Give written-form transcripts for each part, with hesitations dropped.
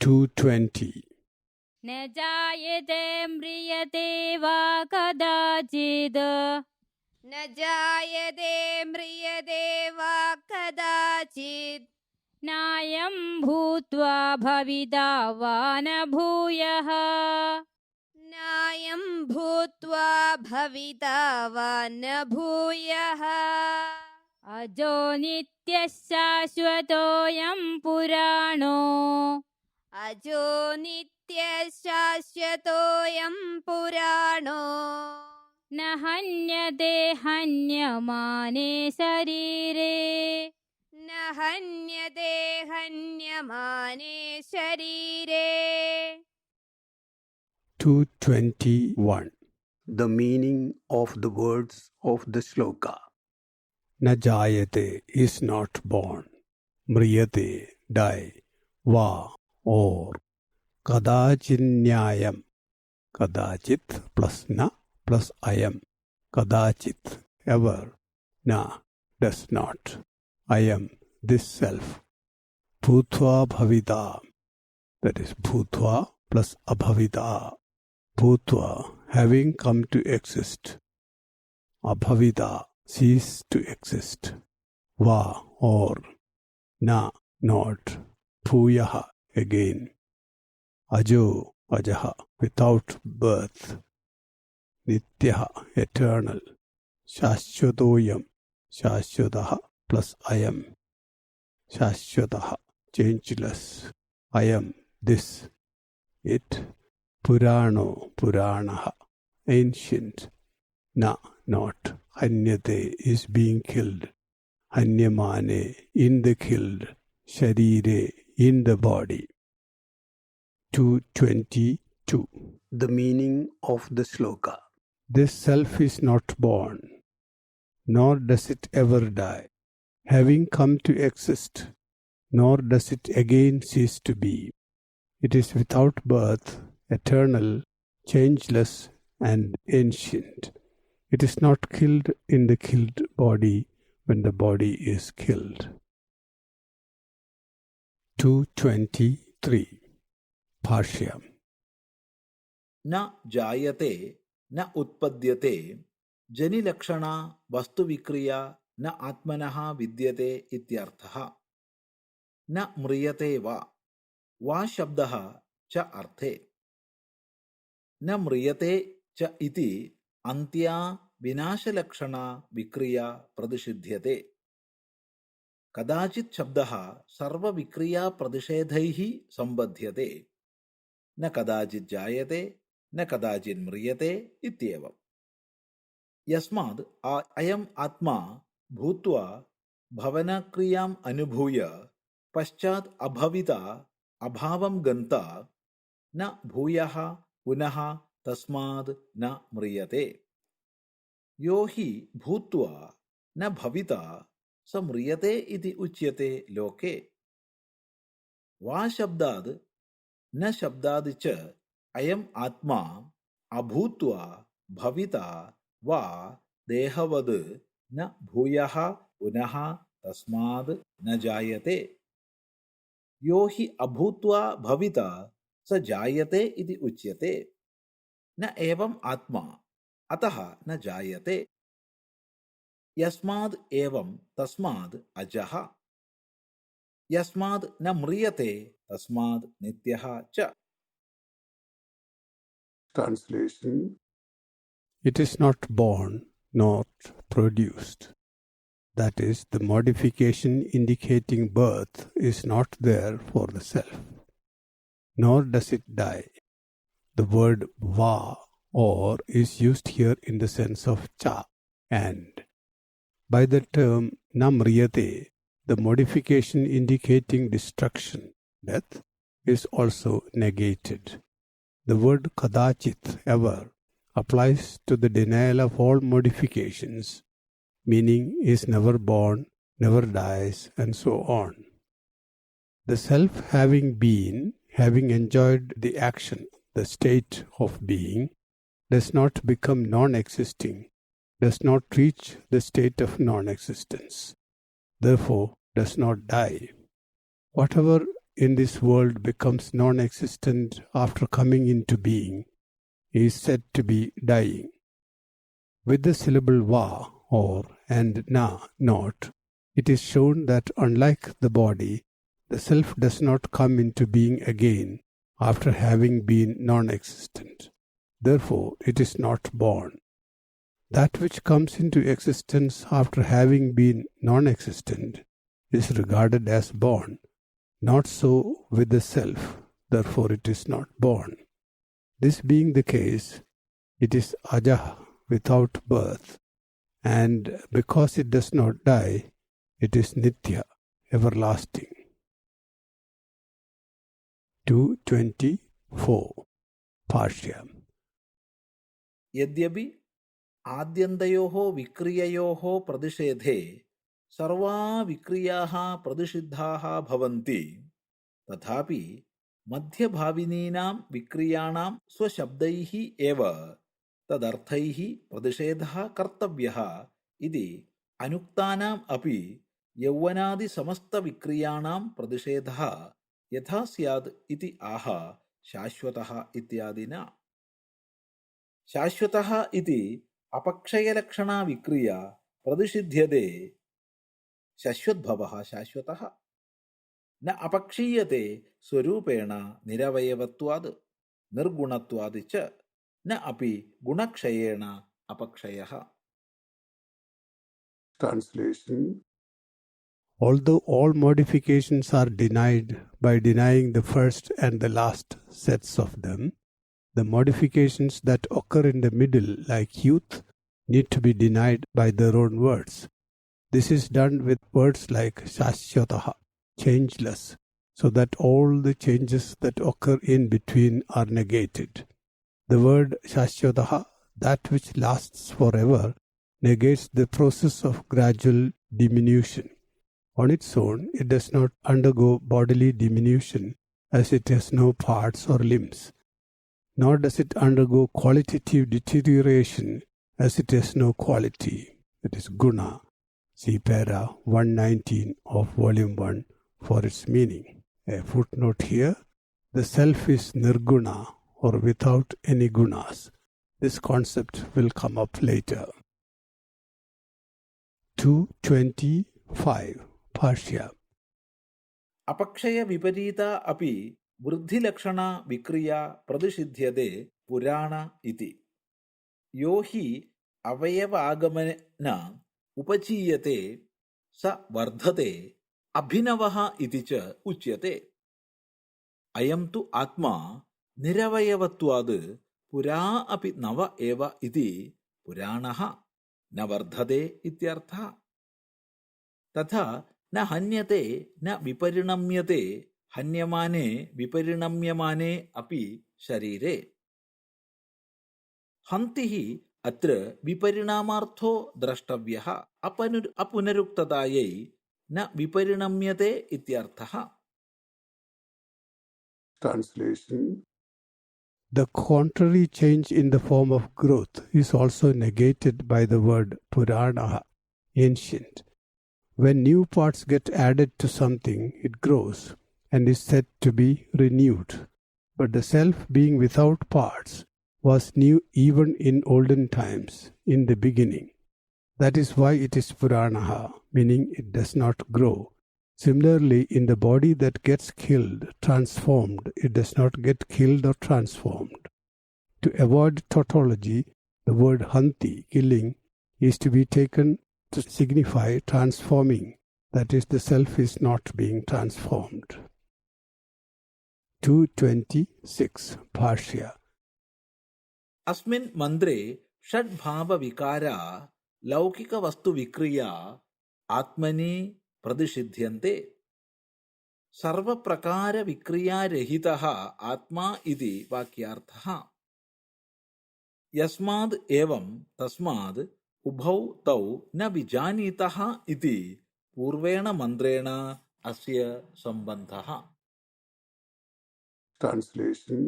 220. न जायते म्रियते वा कदाचित् न जायते म्रियते वा कदाचित् नायं भूत्वा भविता वा न भूयः नायं भूत्वा भविता वा न भूयः अजो नित्यः शाश्वतोऽयं पुराणो अजो नित्यः शाश्वतोऽयं पुराणो न हन्यते हन्यमाने शरीरे न हन्यते हन्यमाने शरीरे 221. The meaning of the words of the shloka. Na jayate is not born. Mriyate, die. Va, or. Kadachinyayam. Kadachit plus na plus ayam. Kadachit, ever. Na, does not. Ayam, this self. Bhutva bhavita. That is bhutva plus abhavita. Bhutva, having come to exist. Abhavita, cease to exist. Va, or. Na, not. Bhuyaha, again. Ajo, ajaha, without birth. Nityaha, eternal. Shashwatoyam, shashwataha plus ayam. Shashwataha, changeless. Ayam, this. It. Purano, Puranaha, ancient. Na, not. Hanyate is being killed. Hanyamane, in the killed. Sharire, in the body. 222. The meaning of the shloka. This self is not born, nor does it ever die, having come to exist, nor does it again cease to be. It is without birth, eternal, changeless, and ancient. It is not killed in the killed body when the body is killed. 223. Bhāṣya. न जायते न उत्पद्यते जनिलक्षणा वस्तुविक्रिया न आत्मनः विद्यते इत्यर्थः न म्रियते वा शब्दः च अर्थे न म्रियते च इति अन्त्या विनाशलक्षणा विक्रिया प्रतिषिध्यते कदाचित् शब्दः सर्वविक्रिया प्रतिषेधैः सम्बध्यते न कदाचित् जायते न कदाचित् म्रियते इत्येवम् यस्माद् अयम् आत्मा भूत्वा भवनक्रियाम् अनुभूय पश्चात् अभविता अभावं गन्ता न भूयः पुनः तस्माद् न म्रियते यो हि भूत्वा न भविता स म्रियते इति उच्यते लोके वा शब्दाद् न शब्दाद् च अयम् आत्मा अभूत्वा भविता वा देहवद् न भूयः पुनः तस्माद् न जायते यो हि अभूत्वा भविता स जायते इति उच्यते न एवम् आत्मा अतः न जायते यस्माद् एवं तस्माद् अजः यस्माद् न म्रियते तस्माद् नित्यः च. Translation. It is not born, not produced. That is, the modification indicating birth is not there for the self, nor does it die. The word va or is used here in the sense of cha, and. By the term namriyate, the modification indicating destruction, death, is also negated. The word kadachit, ever, applies to the denial of all modifications, meaning is never born, never dies, and so on. The self having been, having enjoyed the action, the state of being, does not become non-existing, does not reach the state of non-existence, therefore does not die. Whatever in this world becomes non-existent after coming into being is said to be dying. With the syllable va or and na not, it is shown that unlike the body, the self does not come into being again after having been non-existent. Therefore, it is not born. That which comes into existence after having been non-existent is regarded as born. Not so with the self, therefore it is not born. This being the case, it is ajaha, without birth, and because it does not die, it is nitya, everlasting. 224. Bhāṣya. यद्यपि आद्यन्तयोः विक्रिययोः प्रतिषेधे सर्वा विक्रियाः प्रतिषिद्धाः भवन्ति, तथापि मध्यभाविनीनां विक्रियाणां स्वशब्दैः एव तदर्थैः प्रतिषेधः कर्तव्यः इति अनुक्तानाम् अपि यौवनादिसमस्तविक्रियाणां प्रतिषेधः यथा स्यात् इति आह शाश्वतः इत्यादिना. शाश्वतः इति अपक्षयलक्षणा विक्रिया प्रतिषिध्यते. शाश्वतभवः शाश्वतः न अपक्षीयते स्वरूपेण निरवयवत्वाद् निर्गुणत्वाद् च न अपि गुणक्षयेण अपक्षयः. Translation. Although all modifications are denied by denying the first and the last sets of them, the modifications that occur in the middle, like youth, need to be denied by their own words. This is done with words like shashyotaha, changeless, so that all the changes that occur in between are negated. The word shashyotaha, that which lasts forever, negates the process of gradual diminution. On its own, it does not undergo bodily diminution, as it has no parts or limbs. Nor does it undergo qualitative deterioration, as it has no quality, that is guna. See para 119 of volume 1 for its meaning. A footnote here, the self is nirguna or without any gunas. This concept will come up later. 225. Bhāṣya. अपक्षय विपरीता अपि वृद्धिलक्षणा विक्रिया प्रतिषिध्यते पुराण इति. यो हि अवयवागमनेन उपचीयते स वर्धते अभिनवः इति च उच्यते. अयं तु आत्मा निरवयवत्वाद् पुरा अपि नव एव इति पुराणः न वर्धते इत्यर्थः. तथा न हन्यते न विपरिणम्यते हन्यमाने विपरिणम्यमाने अपि शरीरे. हन्तिः अत्र विपरिणामार्थो द्रष्टव्यः अपुनरुक्ततायै न विपरिणम्यते इत्यर्थः. Translation. The contrary change in the form of growth is also negated by the word purana, ancient. When new parts get added to something, it grows and is said to be renewed. But the self, being without parts, was new even in olden times, in the beginning. That is why it is puranaha, meaning it does not grow. Similarly, in the body that gets killed, transformed, it does not get killed or transformed. To avoid tautology, the word hanti, killing, is to be taken to signify transforming, that is, the self is not being transformed. 226. Bhāṣya. अस्मिन् मन्त्रे षड्भावविकारा लौकिकवस्तुविक्रिया आत्मनि प्रतिषिध्यन्ते. सर्वप्रकारविक्रियारहितः आत्मा इति वाक्यार्थः. यस्माद् एवं तस्माद् उभौ तौ न विजानीतः इति पूर्वेण मन्त्रेण अस्य सम्बन्धः. Translation.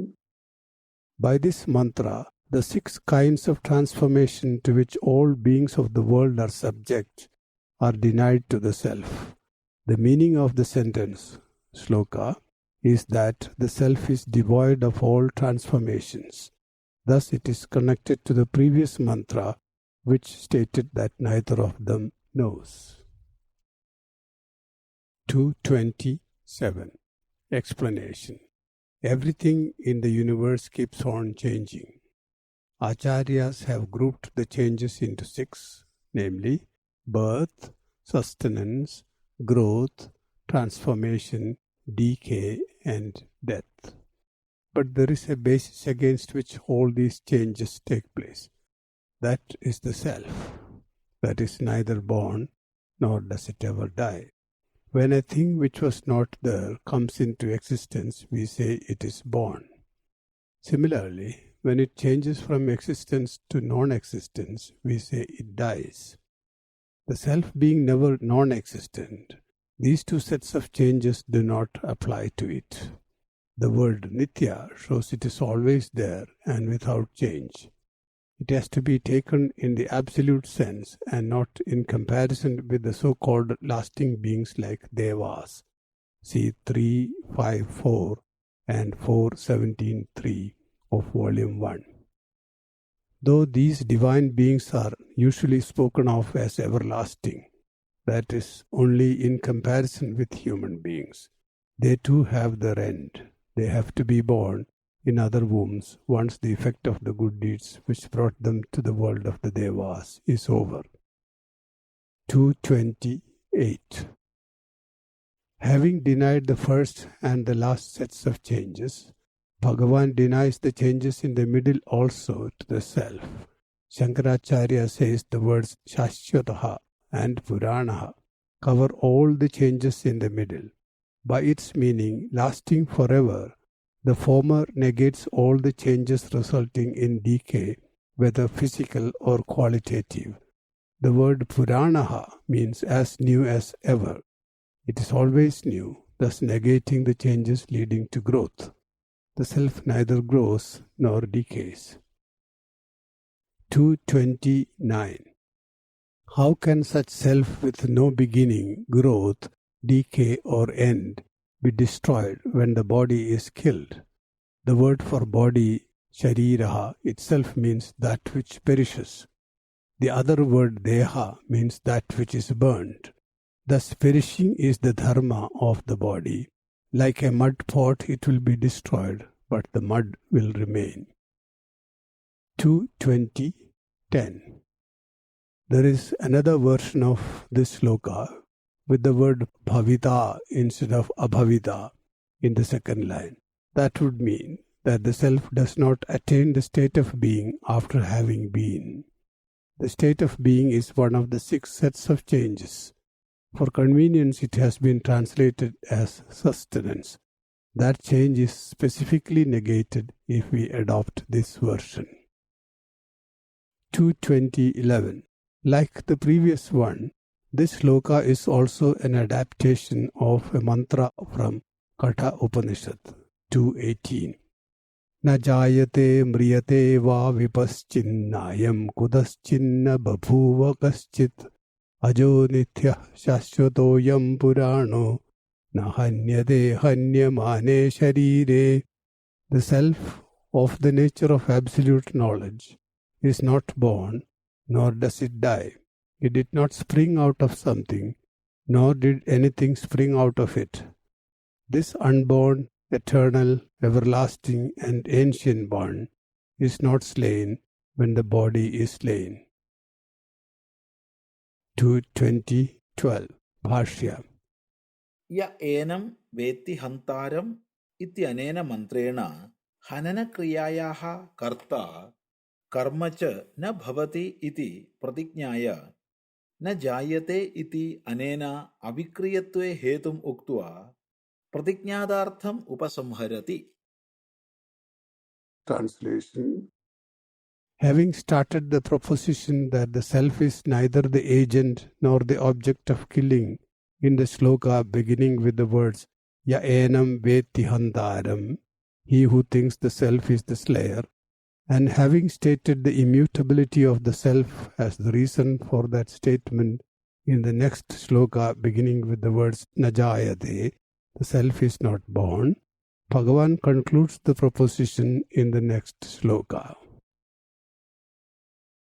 By this mantra, the 6 kinds of transformation to which all beings of the world are subject are denied to the self. The meaning of the sentence, shloka, is that the self is devoid of all transformations. Thus it is connected to the previous mantra, which stated that neither of them knows. 227. Explanation. Everything in the universe keeps on changing. Acharyas have grouped the changes into 6, namely birth, sustenance, growth, transformation, decay, and death. But there is a basis against which all these changes take place. That is the self. That is neither born nor does it ever die. When a thing which was not there comes into existence, we say it is born. Similarly, when it changes from existence to non-existence, we say it dies. The self being never non-existent, these two sets of changes do not apply to it. The word nitya shows it is always there and without change. It has to be taken in the absolute sense and not in comparison with the so-called lasting beings like devas. See 3.5.4 and 4.17.3 of Volume 1. Though these divine beings are usually spoken of as everlasting, that is only in comparison with human beings. They too have their end. They have to be born in other wombs once the effect of the good deeds which brought them to the world of the devas is over. 228. Having denied the first and the last sets of changes, Bhagavan denies the changes in the middle also to the self. Śankarāchārya says the words Shāshvataha and Purānaha cover all the changes in the middle. By its meaning, lasting forever, the former negates all the changes resulting in decay, whether physical or qualitative. The word Purānaha means as new as ever. It is always new, thus negating the changes leading to growth. The self neither grows nor decays. 229. How can such self with no beginning, growth, decay or end be destroyed when the body is killed? The word for body, shariraha, itself means that which perishes. The other word deha means that which is burnt. Thus perishing is the dharma of the body. Like a mud pot, it will be destroyed, but the mud will remain. 220.10. There is another version of this sloka with the word bhavita instead of abhavita in the second line. That would mean that the self does not attain the state of being after having been. The state of being is one of the 6 sets of changes. For convenience, it has been translated as sustenance. That change is specifically negated if we adopt this version. 220.11. Like the previous one, this sloka is also an adaptation of a mantra from Kattha Upanishad 2.18. Na jayate mriyate va vipaschinayam kudaschinna babhuva kaschit ajo nitya shashvatoyam purano na hanyate hanyamane sharire. The self of the nature of absolute knowledge is not born, nor does it die. It did not spring out of something, nor did anything spring out of it. This unborn, eternal, everlasting and ancient one is not slain when the body is slain. 2.20.12. Bhāṣya. Ya enam veti hantaram ityanena mantrena hananakriyayaha karta karma cha na bhavati iti pratikñāya na jayate iti anena avikriyatve hetum uktva pratikñādartham upasamharati. Translation. Having started the proposition that the self is neither the agent nor the object of killing in the sloka beginning with the words Ya enam veti hantaram, he who thinks the self is the slayer, and having stated the immutability of the self as the reason for that statement in the next sloka beginning with the words Najayate, the self is not born, Bhagavan concludes the proposition in the next shloka.